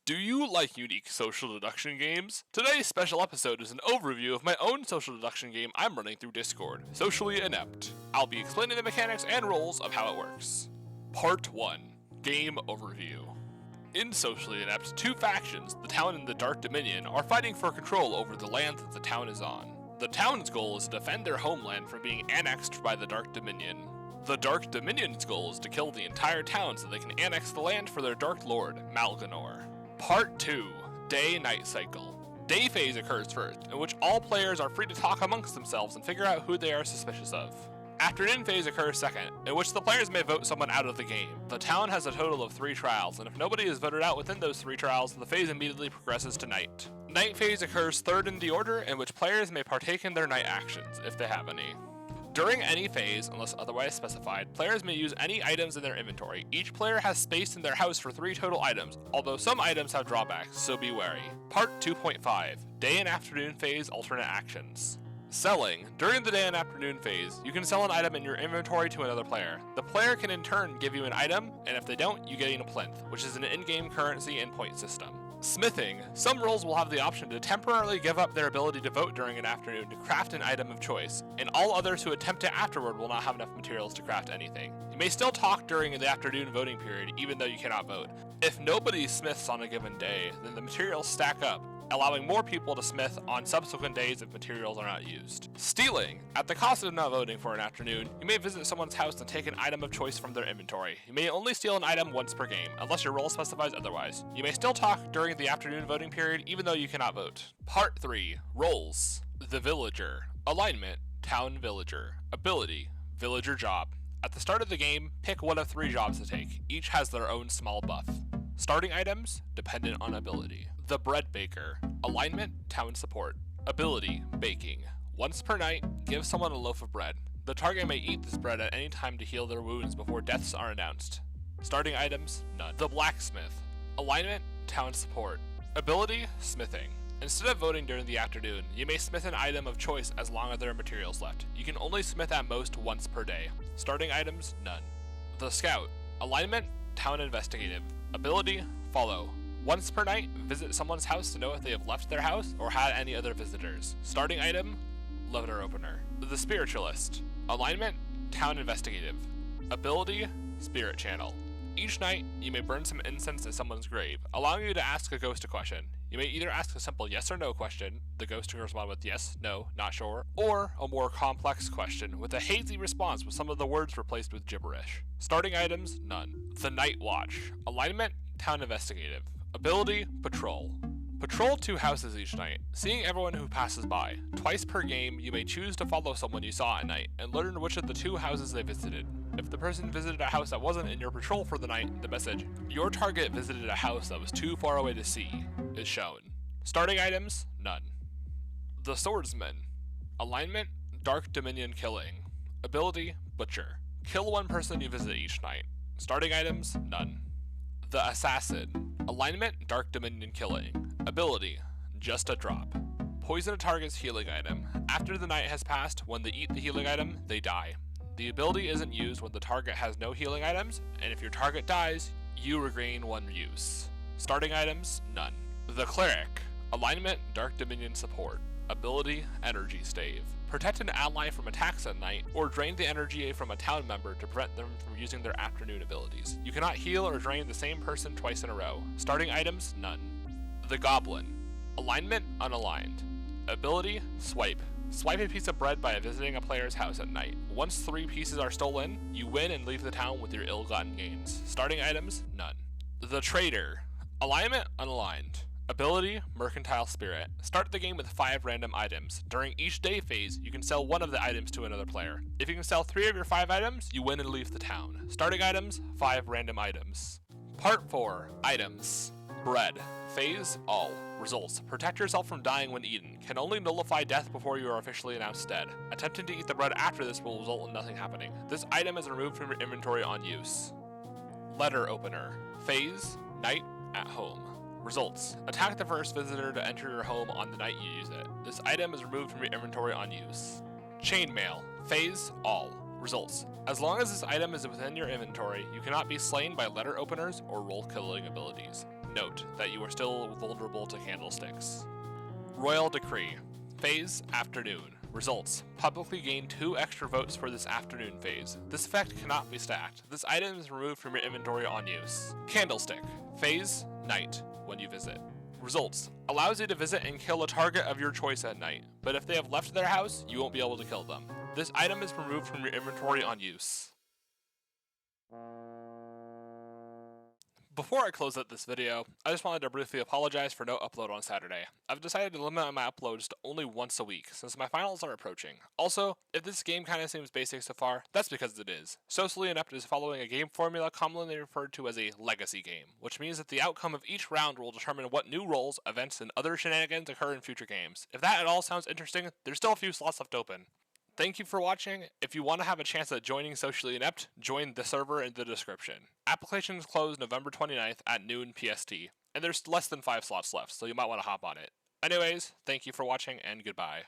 Do you like unique social deduction games? Today's special episode is an overview of my own social deduction game I'm running through Discord, Socially Inept. I'll be explaining the mechanics and rules of how it works. Part 1. Game Overview. In Socially Inept, two factions, the town and the Dark Dominion, are fighting for control over the land that the town is on. The town's goal is to defend their homeland from being annexed by the Dark Dominion. The Dark Dominion's goal is to kill the entire town so they can annex the land for their Dark Lord, Malganor. Part 2. Day-Night Cycle. Day phase occurs first, in which all players are free to talk amongst themselves and figure out who they are suspicious of. Afternoon phase occurs second, in which the players may vote someone out of the game. The town has a total of 3 trials, and if nobody is voted out within those 3 trials, the phase immediately progresses to night. Night phase occurs third in the order, in which players may partake in their night actions, if they have any. During any phase, unless otherwise specified, players may use any items in their inventory. Each player has space in their house for 3 total items, although some items have drawbacks, so be wary. Part 2.5. Day and afternoon phase alternate actions. Selling. During the day and afternoon phase, you can sell an item in your inventory to another player. The player can in turn give you an item, and if they don't, you gain a plinth, which is an in-game currency and point system. Smithing. Some roles will have the option to temporarily give up their ability to vote during an afternoon to craft an item of choice, and all others who attempt it afterward will not have enough materials to craft anything. You may still talk during the afternoon voting period, even though you cannot vote. If nobody smiths on a given day, then the materials stack up, allowing more people to smith on subsequent days if materials are not used. Stealing. At the cost of not voting for an afternoon, you may visit someone's house and take an item of choice from their inventory. You may only steal an item once per game, unless your role specifies otherwise. You may still talk during the afternoon voting period, even though you cannot vote. Part 3. Roles. The Villager. Alignment. Town Villager. Ability. Villager Job. At the start of the game, pick one of 3 jobs to take. Each has their own small buff. Starting items, dependent on ability. The Bread Baker. Alignment, Town Support. Ability, Baking. Once per night, give someone a loaf of bread. The target may eat this bread at any time to heal their wounds before deaths are announced. Starting items, none. The Blacksmith. Alignment, Town Support. Ability, Smithing. Instead of voting during the afternoon, you may smith an item of choice as long as there are materials left. You can only smith at most once per day. Starting items, none. The Scout. Alignment, Town Investigative. Ability, Follow. Once per night, visit someone's house to know if they have left their house or had any other visitors. Starting item, Letter Opener. The Spiritualist. Alignment, Town Investigative. Ability, Spirit Channel. Each night, you may burn some incense at someone's grave, allowing you to ask a ghost a question. You may either ask a simple yes or no question, the ghost can respond with yes, no, not sure, or a more complex question with a hazy response with some of the words replaced with gibberish. Starting items, none. The Night Watch. Alignment, Town Investigative. Ability, Patrol. Patrol 2 houses each night, seeing everyone who passes by. Twice per game, you may choose to follow someone you saw at night and learn which of the 2 houses they visited. If the person visited a house that wasn't in your patrol for the night, the message, "Your target visited a house that was too far away to see," is shown. Starting items, none. The Swordsman. Alignment, Dark Dominion Killing. Ability, Butcher. Kill 1 person you visit each night. Starting items, none. The Assassin. Alignment, Dark Dominion Killing. Ability, Just a Drop. Poison a target's healing item. After the night has passed, when they eat the healing item, they die. The ability isn't used when the target has no healing items, and if your target dies, you regain 1 use. Starting items, none. The Cleric. Alignment, Dark Dominion Support. Ability, Energy Stave. Protect an ally from attacks at night, or drain the energy from a town member to prevent them from using their afternoon abilities. You cannot heal or drain the same person twice in a row. Starting items, none. The Goblin. Alignment, Unaligned. Ability, Swipe. Swipe a piece of bread by visiting a player's house at night. Once 3 pieces are stolen, you win and leave the town with your ill-gotten gains. Starting items, none. The Trader. Alignment, Unaligned. Ability, Mercantile Spirit. Start the game with 5 random items. During each day phase, you can sell 1 of the items to another player. If you can sell 3 of your 5 items, you win and leave the town. Starting items, 5 random items. Part 4. Items. Bread. Phase, All. Results. Protect yourself from dying when eaten. Can only nullify death before you are officially announced dead. Attempting to eat the bread after this will result in nothing happening. This item is removed from your inventory on use. Letter Opener. Phase, Night, at Home. Results. Attack the first visitor to enter your home on the night you use it. This item is removed from your inventory on use. Chainmail. Phase, All. Results. As long as this item is within your inventory, you cannot be slain by letter openers or roll killing abilities. note that you are still vulnerable to candlesticks. Royal Decree. Phase, afternoon. Results. Publicly gain 2 extra votes for this afternoon phase. This effect cannot be stacked. This item is removed from your inventory on use. Candlestick. Phase, night, when you visit. Results. Allows you to visit and kill a target of your choice at night, but if they have left their house, you won't be able to kill them. This item is removed from your inventory on use. Before I close out this video, I just wanted to briefly apologize for no upload on Saturday. I've decided to limit my uploads to only once a week, since my finals are approaching. Also, if this game kinda seems basic so far, that's because it is. Socially Inept is following a game formula commonly referred to as a legacy game, which means that the outcome of each round will determine what new roles, events, and other shenanigans occur in future games. If that at all sounds interesting, there's still a few slots left open. Thank you for watching. If you want to have a chance at joining Socially Inept, join the server in the description. Applications close November 29th at noon PST, and there's less than 5 slots left, so you might want to hop on it. Anyways, thank you for watching, and goodbye.